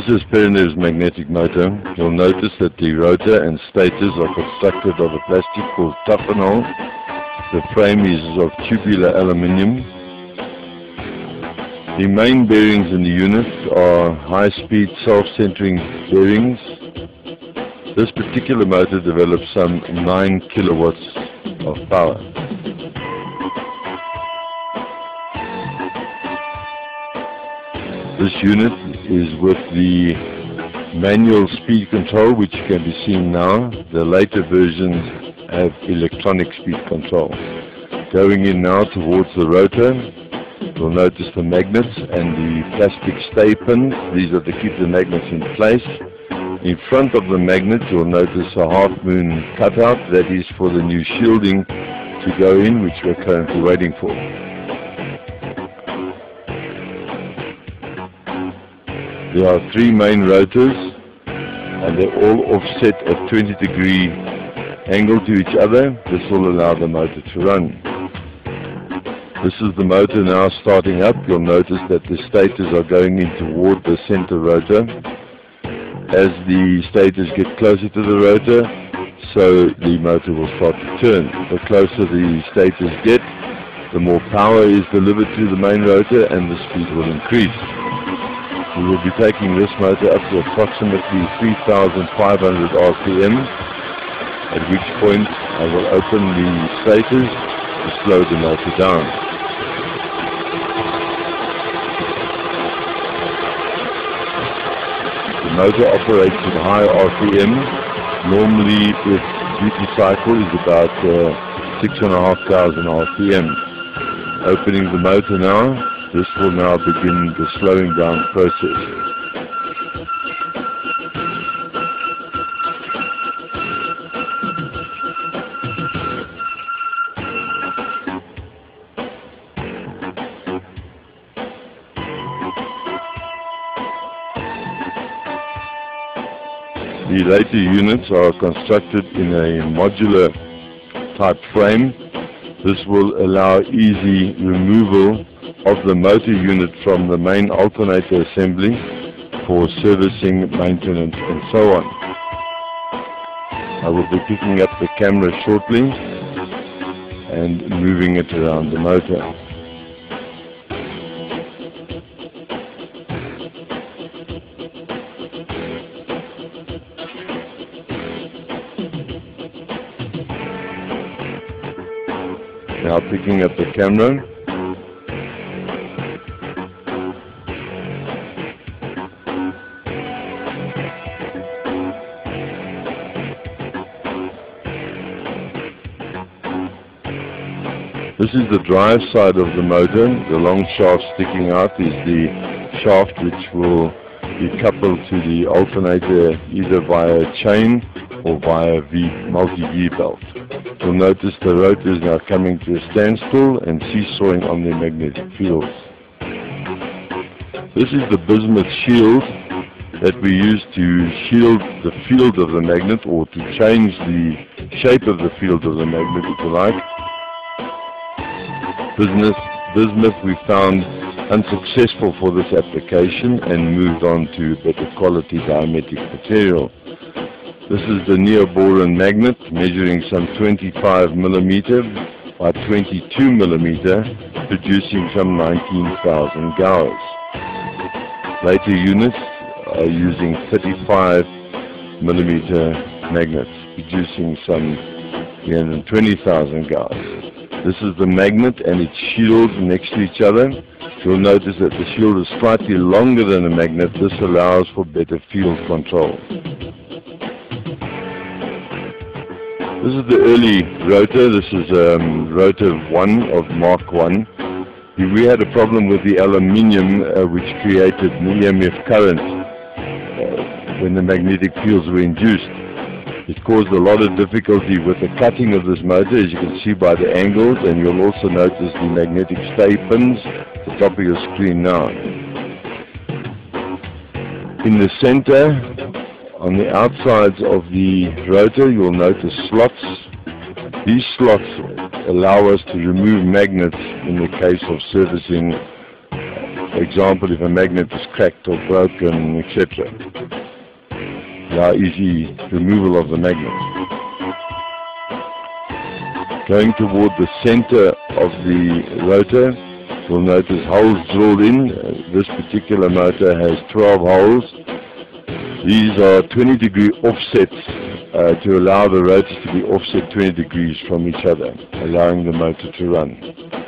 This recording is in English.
This is Perendev's magnetic motor. You'll notice that the rotor and stators are constructed of a plastic called tafenol. The frame is of tubular aluminium. The main bearings in the unit are high-speed self-centering bearings. This particular motor develops some 9 kilowatts of power. This unit is with the manual speed control, which can be seen now. The later versions have electronic speed control. Going in now towards the rotor, you'll notice the magnets and the plastic stay pins. These are to keep the magnets in place. In front of the magnet, you'll notice a half-moon cutout. That is for the new shielding to go in, which we're currently waiting for. There are 3 main rotors, and they're all offset at 20-degree angle to each other. This will allow the motor to run. This is the motor now starting up. You'll notice that the stators are going in toward the center rotor. As the stators get closer to the rotor, so the motor will start to turn. The closer the stators get, the more power is delivered to the main rotor and the speed will increase. We will be taking this motor up to approximately 3,500 RPM, at which point I will open the stators to slow the motor down. The motor operates at high RPM. Normally its duty cycle is about 6,500 RPM. Opening the motor now. This will now begin the slowing down process. The later units are constructed in a modular type frame. This will allow easy removal of the motor unit from the main alternator assembly for servicing, maintenance and so on. I will be picking up the camera shortly and moving it around the motor. Now picking up the camera. This is the drive side of the motor. The long shaft sticking out is the shaft which will be coupled to the alternator either via a chain or via a multi-V belt. You'll notice the rotor is now coming to a standstill and seesawing on their magnetic fields. This is the bismuth shield that we use to shield the field of the magnet, or to change the shape of the field of the magnet, if you like. Bismuth we found unsuccessful for this application and moved on to better quality diametric material. This is the neoboron magnet, measuring some 25 millimeter by 22 millimeter, producing some 19,000 gauss. Later units are using 35 millimeter magnets, producing some 320,000 gauss. This is the magnet and its shields next to each other. You'll notice that the shield is slightly longer than the magnet. This allows for better field control. This is the early rotor. This is rotor 1 of Mark 1. We had a problem with the aluminium which created an EMF current when the magnetic fields were induced. It caused a lot of difficulty with the cutting of this motor, as you can see by the angles, and you'll also notice the magnetic stay pins at the top of your screen now. In the center, on the outsides of the rotor, you'll notice slots. These slots allow us to remove magnets in the case of servicing For example, if a magnet is cracked or broken, etc. Now easy removal of the magnet. Going toward the center of the rotor, you'll notice holes drilled in. This particular motor has 12 holes. These are 20-degree offsets to allow the rotors to be offset 20 degrees from each other, allowing the motor to run.